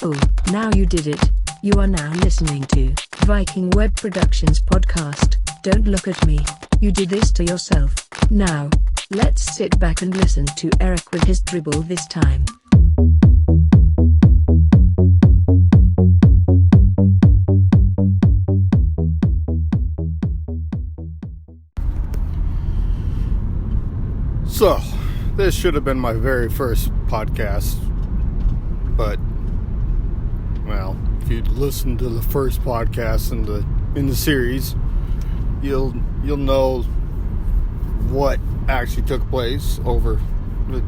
Cool, now you did it. You are now listening to Viking Web Productions podcast. Don't look at me, you did this to yourself. Now, let's sit back and listen to Eric with his dribble this time. So, this should have been my very first podcast, but, well, if you listen to the first podcast in the series, you'll know what actually took place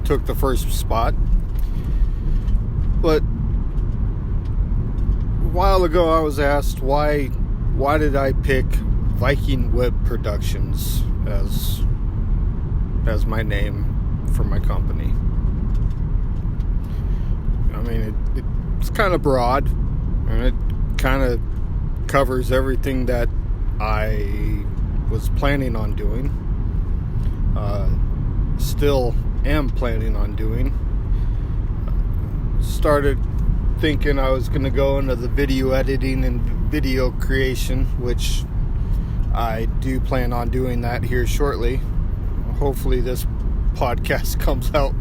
took the first spot. But a while ago I was asked why did I pick Viking Web Productions as my name for my company. I mean, it's kind of broad, and it kind of covers everything that I was planning on doing, still am planning on doing. Started thinking I was going to go into the video editing and video creation, which I do plan on doing that here shortly. Hopefully this podcast comes out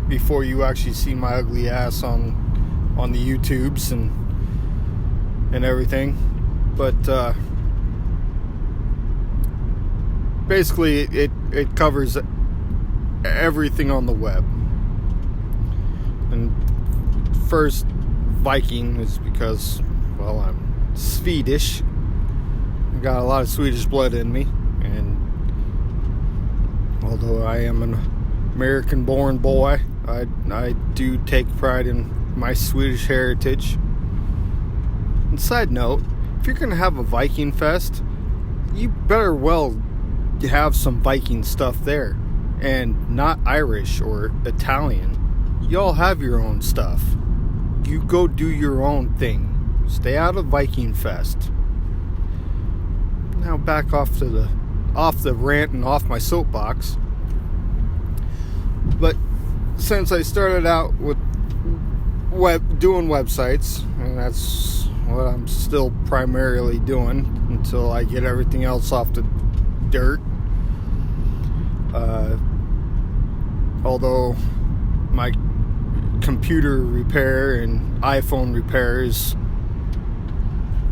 before you actually see my ugly ass on the YouTubes and everything. But basically it covers everything on the web. And first, Viking is because, well, I'm Swedish. I got a lot of Swedish blood in me, and although I am an American-born boy, I do take pride in my Swedish heritage. And side note, if you're going to have a Viking fest, you better well have some Viking stuff there, and not Irish or Italian. Y'all have your own stuff. You go do your own thing. Stay out of Viking fest. Now back off the rant and off my soapbox. But since I started out with doing websites, and that's what I'm still primarily doing until I get everything else off the dirt. Although my computer repair and iPhone repair is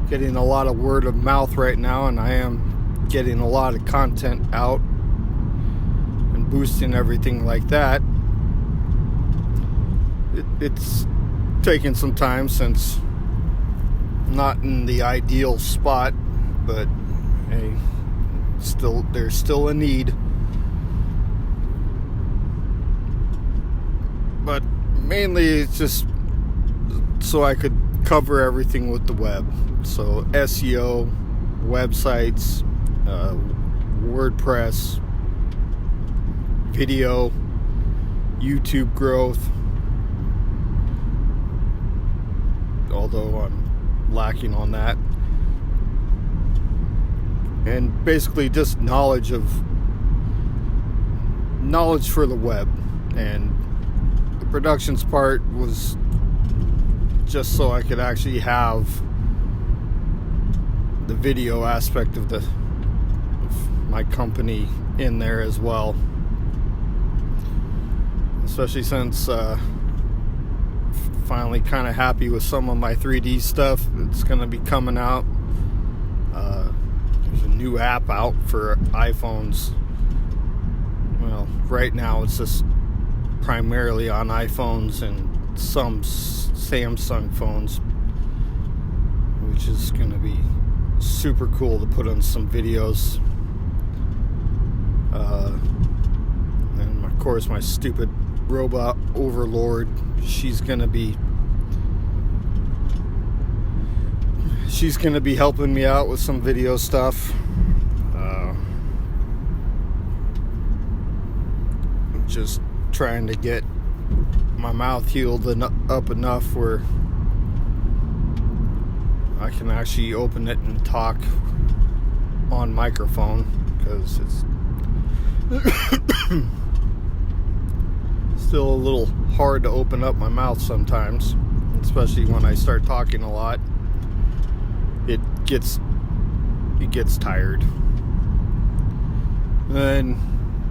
getting a lot of word of mouth right now, and I am getting a lot of content out and boosting everything like that. It's taken some time since not in the ideal spot, but hey, there's still a need. But mainly it's just so I could cover everything with the web. So SEO, websites, WordPress, video, YouTube growth. Although I'm lacking on that. And basically just knowledge for the web. And the productions part was just so I could actually have the video aspect of my company in there as well. Especially since finally kind of happy with some of my 3D stuff that's going to be coming out. There's a new app out for iPhones. Well, right now it's just primarily on iPhones and some Samsung phones, which is going to be super cool to put on some videos. And of course my stupid robot overlord, she's gonna be helping me out with some video stuff. Just trying to get my mouth healed up enough where I can actually open it and talk on microphone, because it's still a little hard to open up my mouth sometimes. especially when I start talking a lot. It gets tired. And then,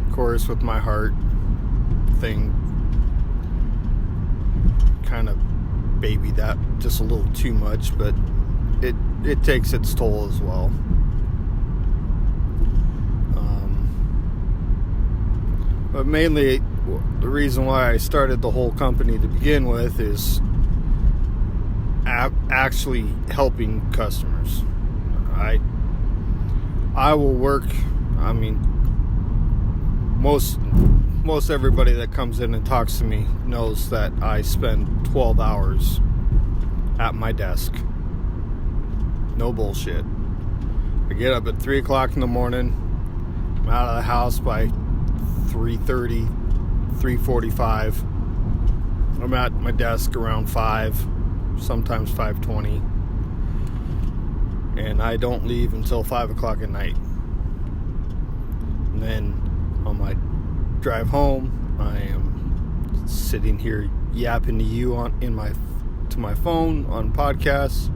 of course, with my heart thing, kind of baby that just a little too much, but it takes its toll as well. But mainly, the reason why I started the whole company to begin with is actually helping customers. I will work. I mean, most everybody that comes in and talks to me knows that I spend 12 hours at my desk. No bullshit. I get up at 3 o'clock in the morning. I'm out of the house by 3:30, 3:45. I'm at my desk around 5, sometimes 5:20. And I don't leave until 5 o'clock at night. And then on my drive home, I am sitting here yapping to you to my phone on podcasts.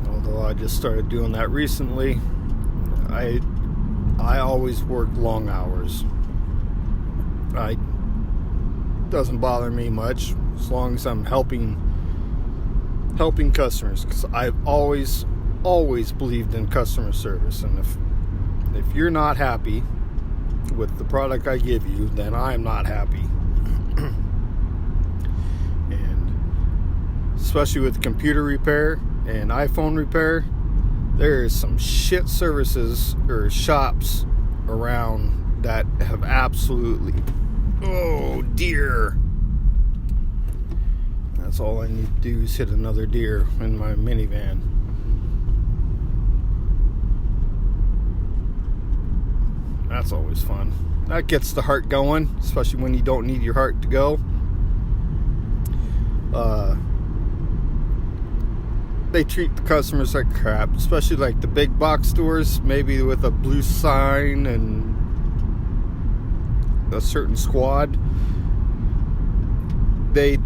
Although I just started doing that recently, I always work long hours. It doesn't bother me much as long as I'm helping customers, because I've always believed in customer service. And if you're not happy with the product I give you, then I'm not happy. And especially with computer repair and iPhone repair, there is some shit services or shops around that have absolutely, oh dear. That's all I need to do is hit another deer in my minivan. That's always fun. That gets the heart going, especially when you don't need your heart to go. They treat the customers like crap, especially like the big box stores, maybe with a blue sign and a certain squad. They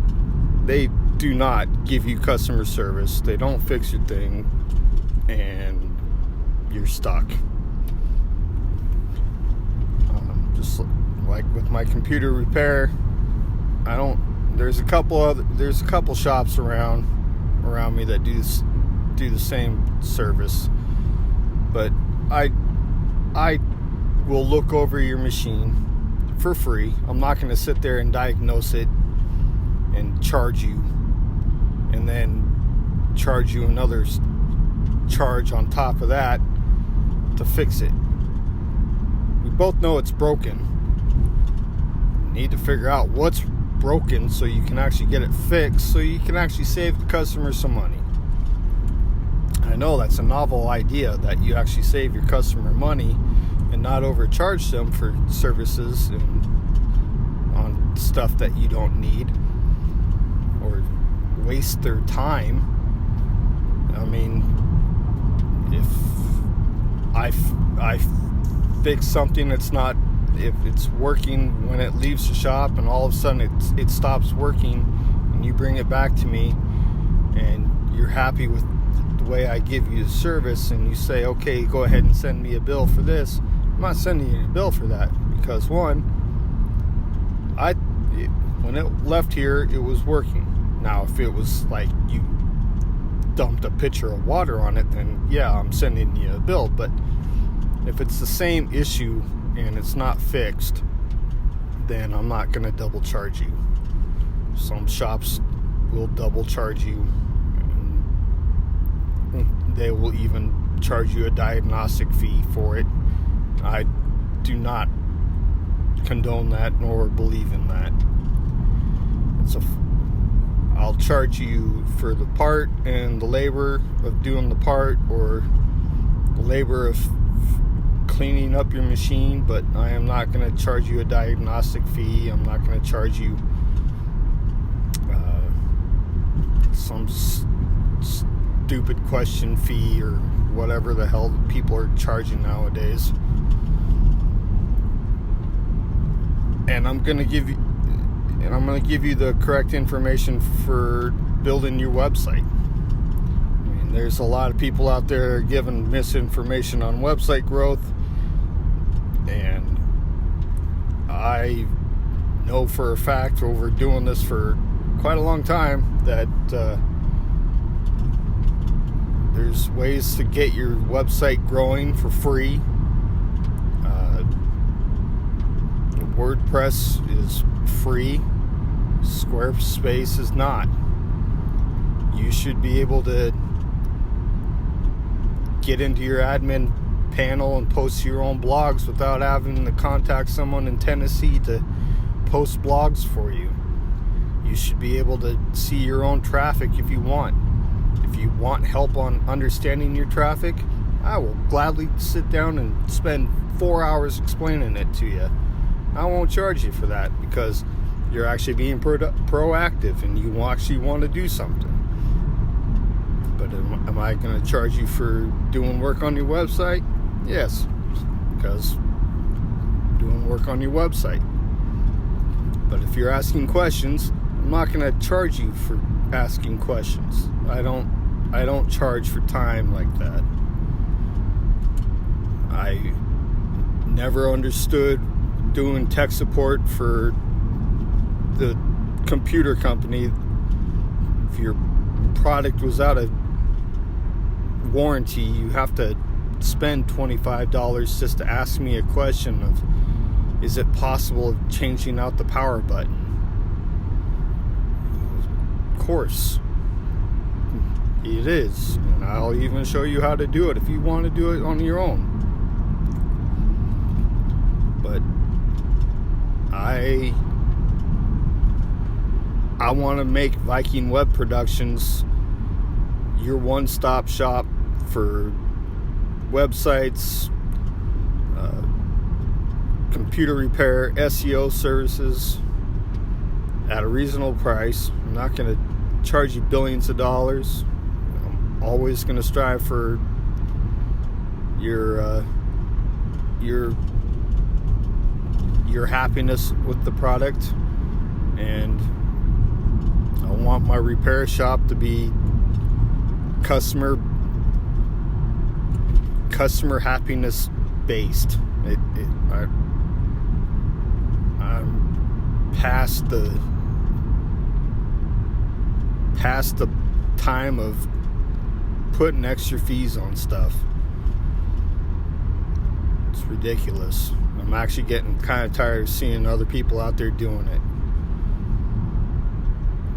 do not give you customer service. They don't fix your thing, and you're stuck. Just like with my computer repair, there's a couple shops around me that do the same service, but I will look over your machine for free. I'm not going to sit there and diagnose it and charge you, and then charge you another charge on top of that to fix it. We both know it's broken. You need to figure out what's broken so you can actually get it fixed, so you can actually save the customer some money. I know that's a novel idea, that you actually save your customer money and not overcharge them for services and on stuff that you don't need, or waste their time. I mean, if I fix something that's not, if it's working when it leaves the shop and all of a sudden it stops working, and you bring it back to me and you're happy with the way I give you the service, and you say, okay, go ahead and send me a bill for this, I'm not sending you a bill for that, because one, when it left here, it was working. Now, if it was like you dumped a pitcher of water on it, then yeah, I'm sending you a bill. But if it's the same issue and it's not fixed, then I'm not going to double charge you. Some shops will double charge you. They will even charge you a diagnostic fee for it. I do not condone that nor believe in that. I'll charge you for the part and the labor of doing the part, or the labor of cleaning up your machine, but I am not going to charge you a diagnostic fee. I'm not going to charge you some stupid question fee or whatever the hell people are charging nowadays. And I'm going to give you, and I'm going to give you the correct information for building your website. I mean, there's a lot of people out there giving misinformation on website growth, and I know for a fact, over doing this for quite a long time, that there's ways to get your website growing for free. WordPress is free. Squarespace is not. You should be able to get into your admin panel and post your own blogs without having to contact someone in Tennessee to post blogs for you. You should be able to see your own traffic if you want. If you want help on understanding your traffic, I will gladly sit down and spend 4 hours explaining it to you. I won't charge you for that because you're actually being proactive and you actually want to do something. But am I going to charge you for doing work on your website? Yes, because doing work on your website. But if you're asking questions, I'm not going to charge you for asking questions. I don't charge for time like that. I never understood doing tech support for the computer company. If your product was out of warranty, you have to spend $25 just to ask me a question of, is it possible changing out the power button? Of course it is, and I'll even show you how to do it if you want to do it on your own. But I want to make Viking Web Productions your one-stop shop for websites, computer repair, SEO services at a reasonable price. I'm not going to charge you billions of dollars. I'm always going to strive for your happiness with the product, and I want my repair shop to be customer happiness based. I'm past the time of putting extra fees on stuff. It's ridiculous. I'm actually getting kind of tired of seeing other people out there doing it.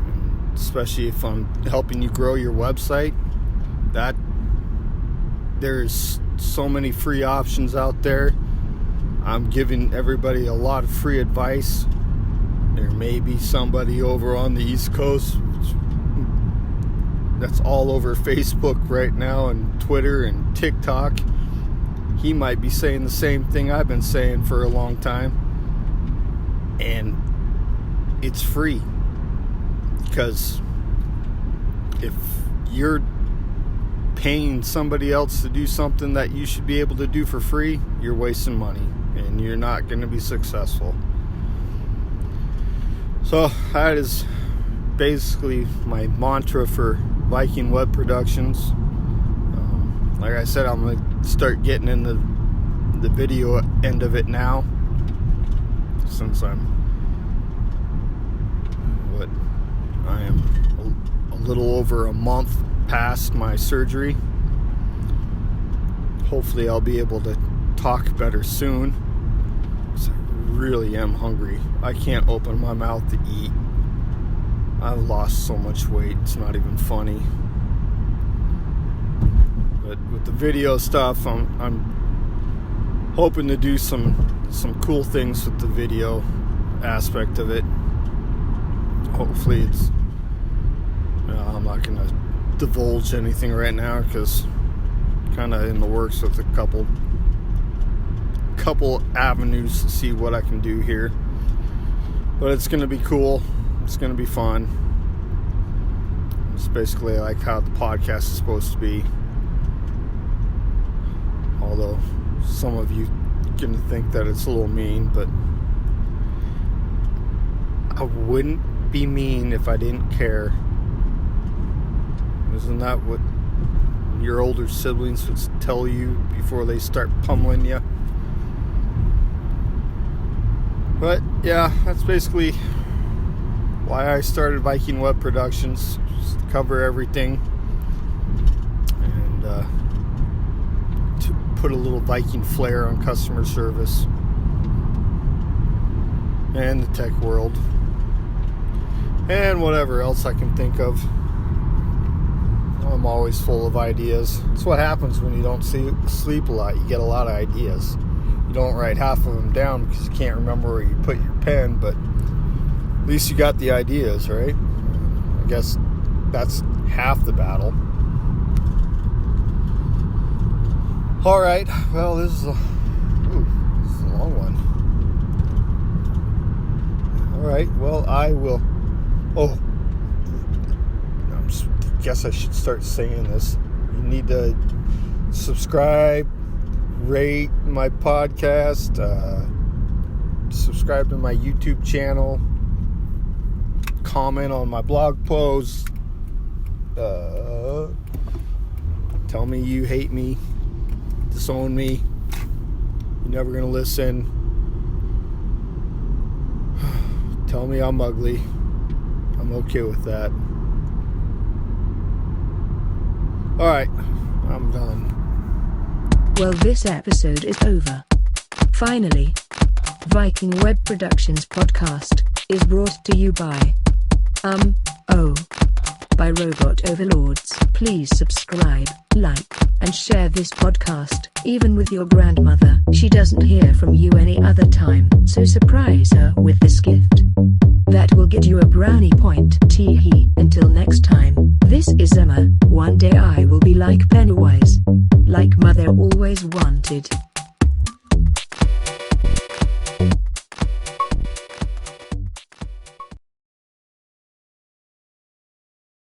And especially if I'm helping you grow your website, that there's so many free options out there. I'm giving everybody a lot of free advice. There may be somebody over on the East Coast that's all over Facebook right now, and Twitter and TikTok. He might be saying the same thing I've been saying for a long time. And it's free. Because if you're paying somebody else to do something that you should be able to do for free, you're wasting money and you're not going to be successful. So that is basically my mantra for Viking Web Productions. Like I said, I'm going to start getting in the video end of it now, since I am a little over a month past my surgery. Hopefully I'll be able to talk better soon, because I really am hungry. I can't open my mouth to eat. I've lost so much weight, it's not even funny. But with the video stuff, I'm hoping to do some cool things with the video aspect of it. Hopefully it's I'm not gonna divulge anything right now, because kind of in the works with a couple avenues to see what I can do here. But it's gonna be cool. It's gonna be fun. It's basically like how the podcast is supposed to be. Although some of you are gonna think that it's a little mean, but I wouldn't be mean if I didn't care. Isn't that what your older siblings would tell you before they start pummeling you? But yeah, that's basically why I started Viking Web Productions. Just to cover everything and to put a little Viking flair on customer service and the tech world and whatever else I can think of. I'm always full of ideas. That's what happens when you don't sleep a lot. You get a lot of ideas. You don't write half of them down because you can't remember where you put your pen, but at least you got the ideas, right? I guess that's half the battle. All right. Well, this is a long one. All right. Well, I will. Oh, I guess I should start saying this. You need to subscribe, rate my podcast, subscribe to my YouTube channel, comment on my blog posts, tell me you hate me, disown me, you're never going to listen, tell me I'm ugly. I'm okay with that. Alright, I'm done. Well, this episode is over. Finally, Viking Web Productions podcast is brought to you by by Robot Overlords. Please subscribe, like, and share this podcast, even with your grandmother. She doesn't hear from you any other time, so surprise her with this gift. That will get you a brownie point. Tee-hee. Until next time, this is Emma. One day I will be like Pennywise. Like Mother always wanted.